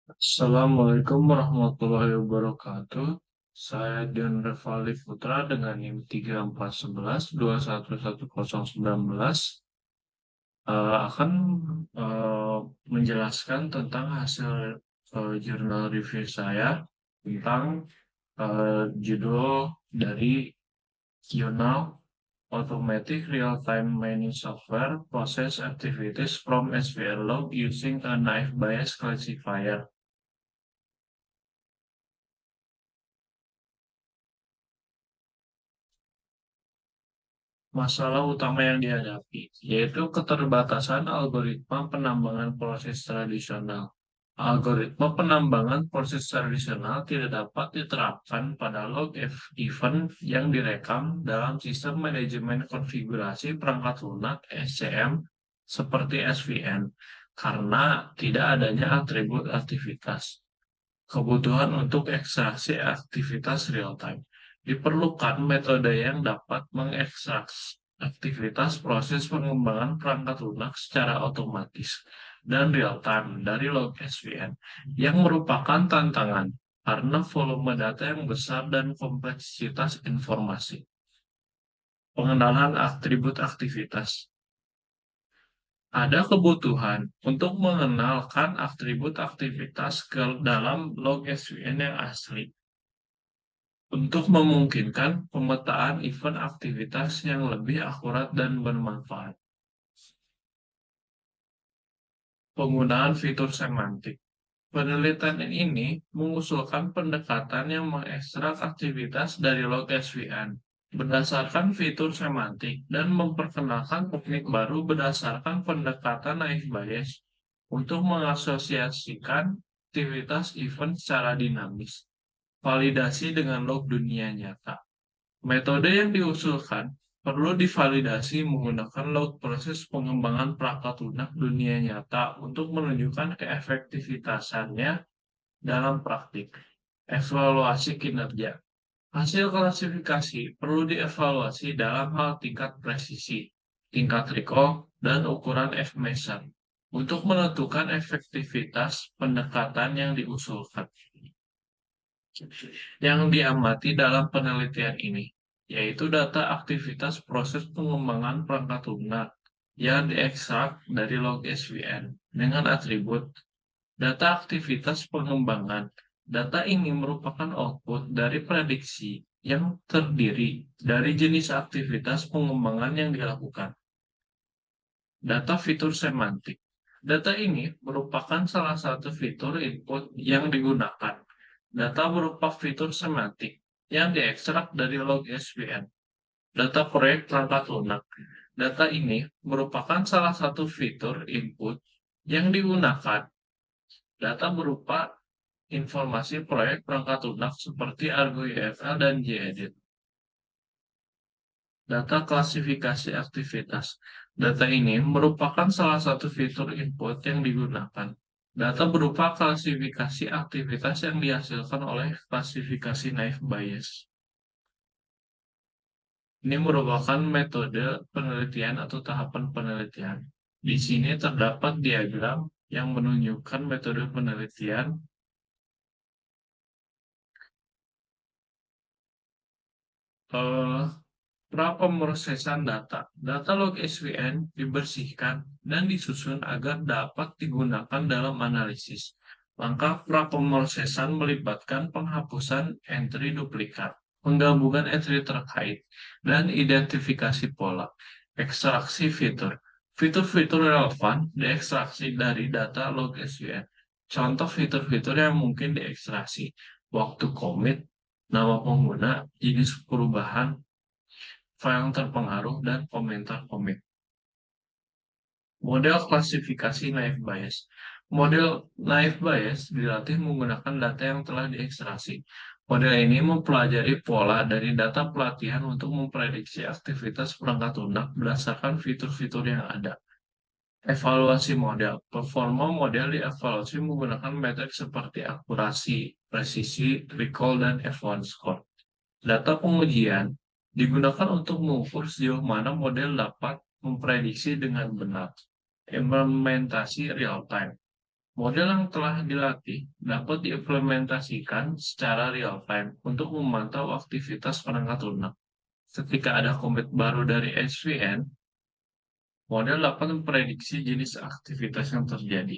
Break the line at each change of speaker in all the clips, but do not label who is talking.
Assalamualaikum warahmatullahi wabarakatuh. Saya Dion Revaldi Putra dengan NIM 3411211119 akan eh, menjelaskan tentang hasil jurnal review saya tentang judul dari jurnal Automatic Real-Time Mining Software Process Activities from SVR Log Using a Naive Bayes Classifier. Masalah utama yang dihadapi, yaitu keterbatasan algoritma penambangan proses tradisional. Algoritma penambangan proses tradisional tidak dapat diterapkan pada log event yang direkam dalam sistem manajemen konfigurasi perangkat lunak SCM seperti SVN karena tidak adanya atribut aktivitas. Kebutuhan untuk ekstraksi aktivitas real-time. Diperlukan metode yang dapat mengekstraksi aktivitas proses pengembangan perangkat lunak secara otomatis dan real-time dari log SVN yang merupakan tantangan karena volume data yang besar dan kompleksitas informasi. Pengenalan atribut aktivitas. Ada kebutuhan untuk mengenalkan atribut aktivitas ke dalam log SVN yang asli untuk memungkinkan pemetaan event aktivitas yang lebih akurat dan bermanfaat. Penggunaan fitur semantik. Penelitian ini mengusulkan pendekatan yang mengekstrak aktivitas dari log SVN berdasarkan fitur semantik dan memperkenalkan teknik baru berdasarkan pendekatan naive Bayes untuk mengasosiasikan aktivitas event secara dinamis. Validasi dengan log dunia nyata. Metode yang diusulkan perlu divalidasi menggunakan log proses pengembangan perangkat lunak dunia nyata untuk menunjukkan keefektivitasannya dalam praktik. Evaluasi kinerja. Hasil klasifikasi perlu dievaluasi dalam hal tingkat presisi, tingkat recall, dan ukuran F-measure untuk menentukan efektivitas pendekatan yang diusulkan. Yang diamati dalam penelitian ini, yaitu data aktivitas proses pengembangan perangkat lunak yang diekstrak dari log SVN dengan atribut data aktivitas pengembangan. Data ini merupakan output dari prediksi yang terdiri dari jenis aktivitas pengembangan yang dilakukan. Data fitur semantik. Data ini merupakan salah satu fitur input yang digunakan. Data berupa fitur semantik yang diekstrak dari log SVN. Data proyek perangkat lunak. Data ini merupakan salah satu fitur input yang digunakan. Data berupa informasi proyek perangkat lunak seperti Argo UFL dan JEdit. Data klasifikasi aktivitas. Data ini merupakan salah satu fitur input yang digunakan. Data berupa klasifikasi aktivitas yang dihasilkan oleh klasifikasi naive Bayes. Ini merupakan metode penelitian atau tahapan penelitian. Di sini terdapat diagram yang menunjukkan metode penelitian. Eh, Prapemrosesan data. Data log SVN dibersihkan dan disusun agar dapat digunakan dalam analisis. Langkah prapemrosesan melibatkan penghapusan entry duplikat, penggabungan entry terkait, dan identifikasi pola. Ekstraksi fitur. Fitur-fitur relevan diekstraksi dari data log SVN. Contoh fitur-fitur yang mungkin diekstraksi. Waktu commit, nama pengguna, jenis perubahan, file terpengaruh, dan komentar komit. Model klasifikasi naive Bayes. Model naive Bayes dilatih menggunakan data yang telah diekstraksi. Model ini mempelajari pola dari data pelatihan untuk memprediksi aktivitas perangkat lunak berdasarkan fitur-fitur yang ada. Evaluasi model. Performa model dievaluasi menggunakan metode seperti akurasi, presisi, recall, dan F1 score. Data pengujian digunakan untuk mengukur sejauh mana model dapat memprediksi dengan benar. Implementasi real-time. Model yang telah dilatih dapat diimplementasikan secara real-time untuk memantau aktivitas perangkat lunak. Ketika ada commit baru dari SVN, model dapat memprediksi jenis aktivitas yang terjadi.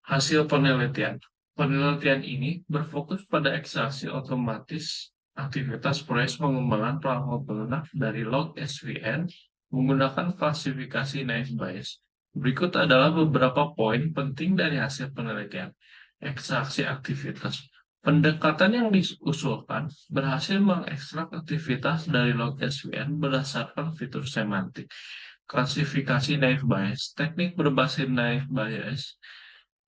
Hasil penelitian. Penelitian ini berfokus pada ekstraksi otomatis aktivitas proyek pengembangan perangkat lunak dari log SVN menggunakan klasifikasi naive Bayes. Berikut adalah beberapa poin penting dari hasil penelitian. Ekstraksi aktivitas. Pendekatan yang diusulkan berhasil mengekstrak aktivitas dari log SVN berdasarkan fitur semantik. Klasifikasi naive Bayes. Teknik berbasis naive Bayes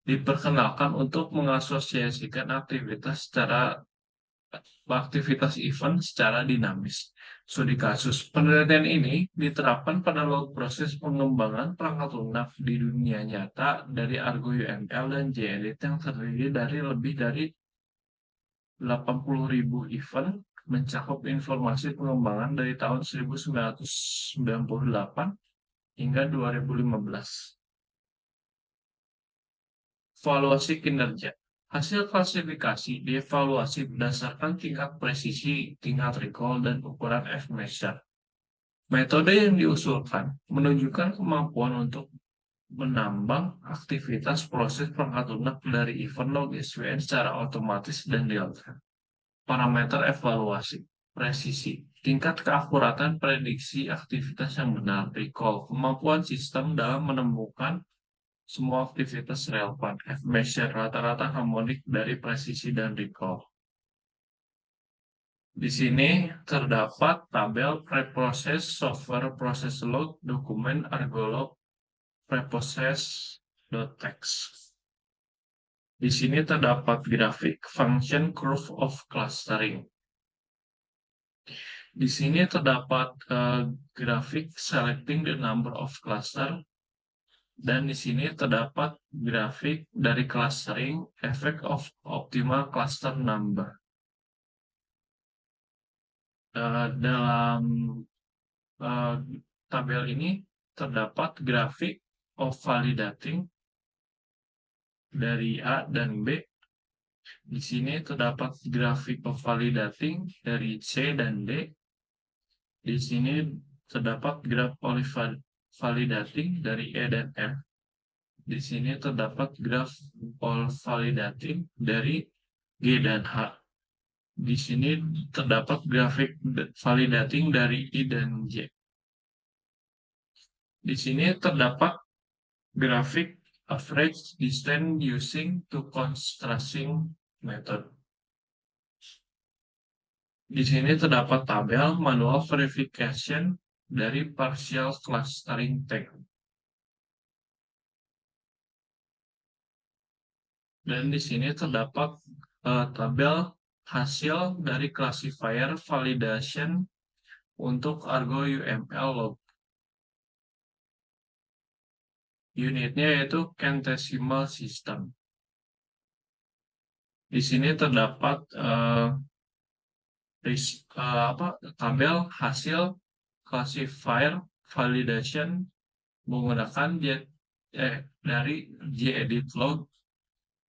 diperkenalkan untuk mengasosiasikan aktivitas event secara dinamis. Studi kasus penelitian ini diterapkan pada log proses pengembangan perangkat lunak di dunia nyata dari Argo UML dan JEdit yang terdiri dari lebih dari 80.000 event mencakup informasi pengembangan dari tahun 1998 hingga 2015. Evaluasi kinerja. Hasil klasifikasi dievaluasi berdasarkan tingkat presisi, tingkat recall, dan ukuran F-measure. Metode yang diusulkan menunjukkan kemampuan untuk menambang aktivitas proses perangkat lunak dari event log SVN secara otomatis dan real-time. Parameter evaluasi, presisi, tingkat keakuratan prediksi aktivitas yang benar, recall, kemampuan sistem dalam menemukan semua aktivitas relevan, F-measure rata-rata harmonik dari presisi dan recall. Di sini terdapat tabel preprocess software process log dokumen argolog preprocess.txt. Di sini terdapat grafik function curve of clustering. Di sini terdapat grafik selecting the number of cluster. Dan di sini terdapat grafik dari clustering effect of optimal cluster number. Dalam tabel ini terdapat grafik of validating dari A dan B. Di sini terdapat grafik of validating dari C dan D. Di sini terdapat graf validating dari E dan F. Di sini terdapat graf all validating dari G dan H. Di sini terdapat grafik validating dari I dan J. Di sini terdapat grafik average distance using two constraining method. Di sini terdapat tabel manual verification dari partial clustering technique. Dan di sini terdapat tabel hasil dari classifier validation untuk Argo UML log. Unitnya yaitu centesimal system. Di sini terdapat tabel hasil classifier validation menggunakan dari JEdit log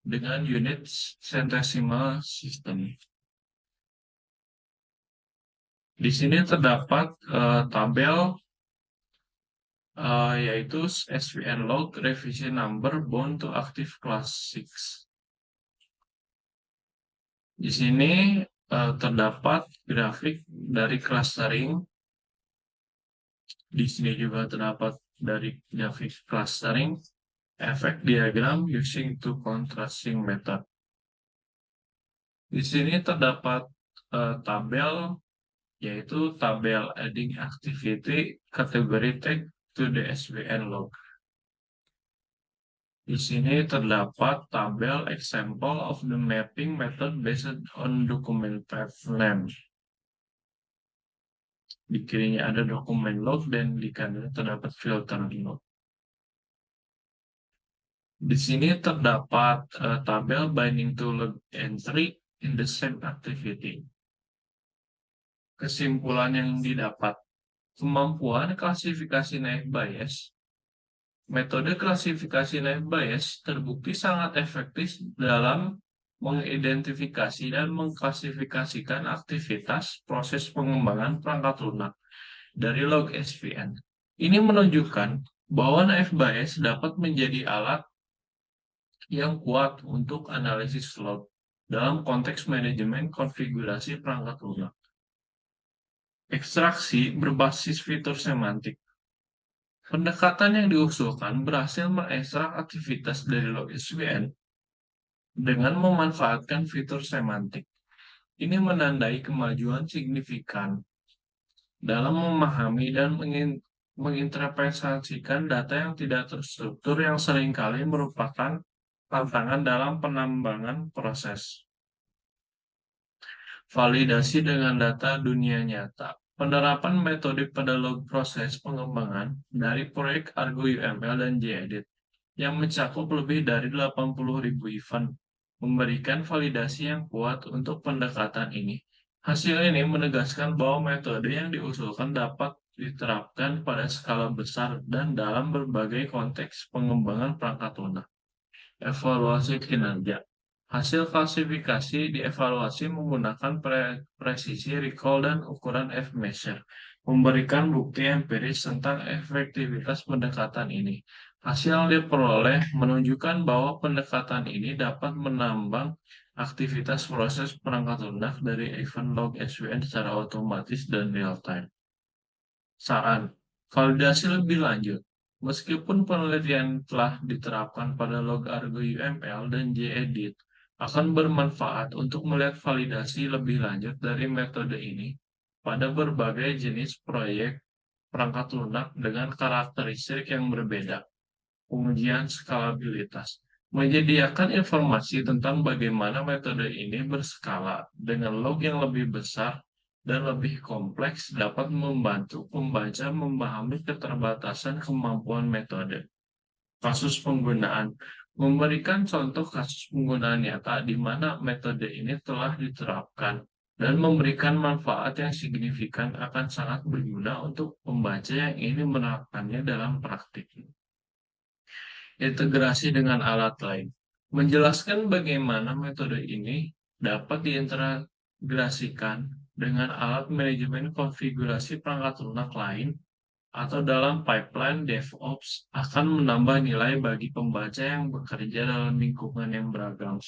dengan unit centesimal system. Di sini terdapat tabel yaitu SVN log revision number bound to active class 6. Di sini terdapat grafik dari clustering. Di sini juga terdapat dari grafik clustering, efek diagram using two contrasting method. Di sini terdapat tabel, yaitu tabel adding activity category tag to the SVN log. Di sini terdapat tabel example of the mapping method based on document path name. Di kirinya ada dokumen log dan di kanannya terdapat filter log. Di sini terdapat tabel binding to log entry in the same activity. Kesimpulan yang didapat, kemampuan klasifikasi naive Bayes Metode klasifikasi naive Bayes terbukti sangat efektif dalam mengidentifikasi dan mengklasifikasikan aktivitas proses pengembangan perangkat lunak dari log SVN. Ini menunjukkan bahwa naive Bayes dapat menjadi alat yang kuat untuk analisis log dalam konteks manajemen konfigurasi perangkat lunak. Ekstraksi berbasis fitur semantik. Pendekatan yang diusulkan berhasil mengekstrak aktivitas dari log SVN dengan memanfaatkan fitur semantik. Ini menandai kemajuan signifikan dalam memahami dan menginterpretasikan data yang tidak terstruktur yang seringkali merupakan tantangan dalam penambangan proses. Validasi dengan data dunia nyata. Penerapan metode pada log proses pengembangan dari proyek Argo UML dan JEdit yang mencakup lebih dari 80.000 event memberikan validasi yang kuat untuk pendekatan ini. Hasil ini menegaskan bahwa metode yang diusulkan dapat diterapkan pada skala besar dan dalam berbagai konteks pengembangan perangkat lunak. Evaluasi kinerja. Hasil klasifikasi dievaluasi menggunakan presisi recall dan ukuran F-measure, memberikan bukti empiris tentang efektivitas pendekatan ini. Hasil yang diperoleh menunjukkan bahwa pendekatan ini dapat menambang aktivitas proses perangkat lunak dari event log SVN secara otomatis dan real-time. Saran, validasi lebih lanjut. Meskipun penelitian telah diterapkan pada log Argo UML dan JEdit, akan bermanfaat untuk melihat validasi lebih lanjut dari metode ini pada berbagai jenis proyek perangkat lunak dengan karakteristik yang berbeda. Pengujian skalabilitas menyediakan informasi tentang bagaimana metode ini berskala dengan log yang lebih besar dan lebih kompleks dapat membantu pembaca memahami keterbatasan kemampuan metode. Kasus penggunaan memberikan contoh kasus penggunaan nyata di mana metode ini telah diterapkan dan memberikan manfaat yang signifikan akan sangat berguna untuk pembaca yang ingin menerapkannya dalam praktik. Integrasi dengan alat lain. Menjelaskan bagaimana metode ini dapat diintegrasikan dengan alat manajemen konfigurasi perangkat lunak lain atau dalam pipeline DevOps akan menambah nilai bagi pembaca yang bekerja dalam lingkungan yang beragam.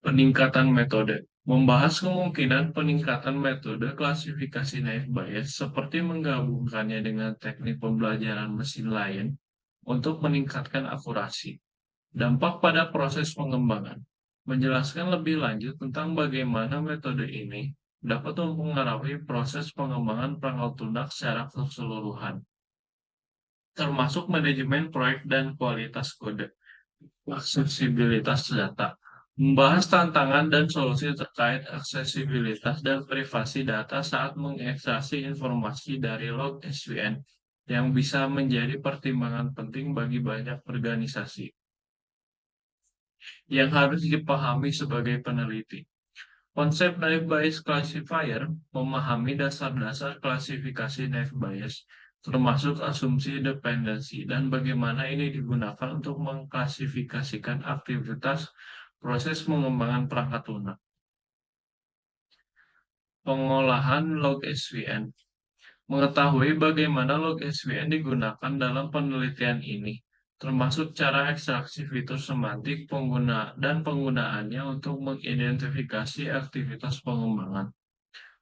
Peningkatan metode. Membahas kemungkinan peningkatan metode klasifikasi naive Bayes seperti menggabungkannya dengan teknik pembelajaran mesin lain untuk meningkatkan akurasi. Dampak pada proses pengembangan. Menjelaskan lebih lanjut tentang bagaimana metode ini dapat mempengaruhi proses pengembangan perangkat lunak secara keseluruhan, termasuk manajemen proyek dan kualitas kode. Aksesibilitas data. Membahas tantangan dan solusi terkait aksesibilitas dan privasi data saat mengekstraksi informasi dari log SVN yang bisa menjadi pertimbangan penting bagi banyak organisasi yang harus dipahami sebagai peneliti. Konsep naive Bayes classifier memahami dasar-dasar klasifikasi naive Bayes, termasuk asumsi dependensi dan bagaimana ini digunakan untuk mengklasifikasikan aktivitas proses pengembangan perangkat lunak. Pengolahan log SVN. Mengetahui bagaimana log SVN digunakan dalam penelitian ini, termasuk cara ekstraksi fitur semantik pengguna dan penggunaannya untuk mengidentifikasi aktivitas pengembangan.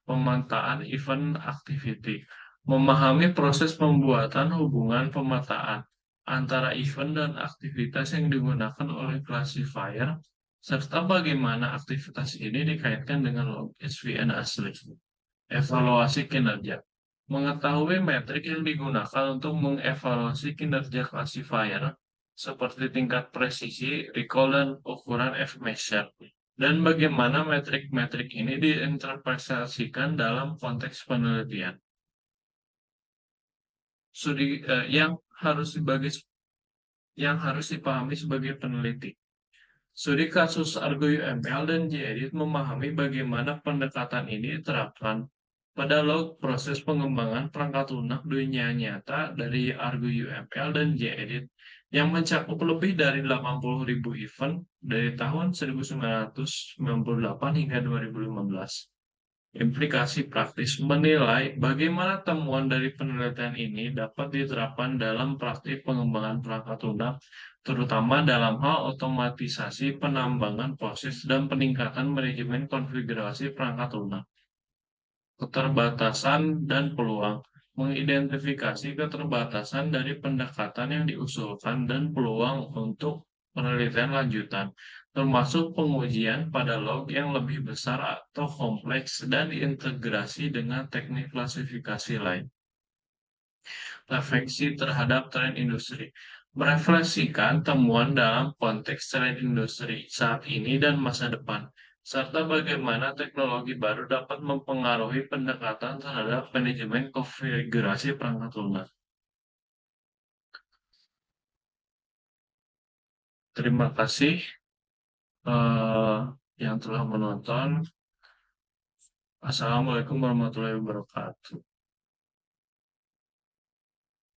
Pemetaan event activity. Memahami proses pembuatan hubungan pemetaan antara event dan aktivitas yang digunakan oleh classifier, serta bagaimana aktivitas ini dikaitkan dengan log SVN asli. Evaluasi kinerja. Mengetahui metrik yang digunakan untuk mengevaluasi kinerja classifier, seperti tingkat presisi, recall, dan ukuran F-measure, dan bagaimana metrik-metrik ini diinterpretasikan dalam konteks penelitian. Yang harus dipahami sebagai peneliti. Studi kasus Argo UML dan JEdit memahami bagaimana pendekatan ini diterapkan pada log proses pengembangan perangkat lunak dunia nyata dari Argo UML dan JEdit yang mencakup lebih dari 80.000 event dari tahun 1998 hingga 2015. Implikasi praktis menilai bagaimana temuan dari penelitian ini dapat diterapkan dalam praktik pengembangan perangkat lunak, terutama dalam hal otomatisasi penambangan proses dan peningkatan manajemen konfigurasi perangkat lunak. Keterbatasan dan peluang mengidentifikasi keterbatasan dari pendekatan yang diusulkan dan peluang untuk penelitian lanjutan, termasuk pengujian pada log yang lebih besar atau kompleks dan integrasi dengan teknik klasifikasi lain. Refleksi terhadap tren industri merefleksikan temuan dalam konteks tren industri saat ini dan masa depan, serta bagaimana teknologi baru dapat mempengaruhi pendekatan terhadap manajemen konfigurasi perangkat lunak. Terima kasih eh, yang telah menonton. Assalamualaikum warahmatullahi wabarakatuh.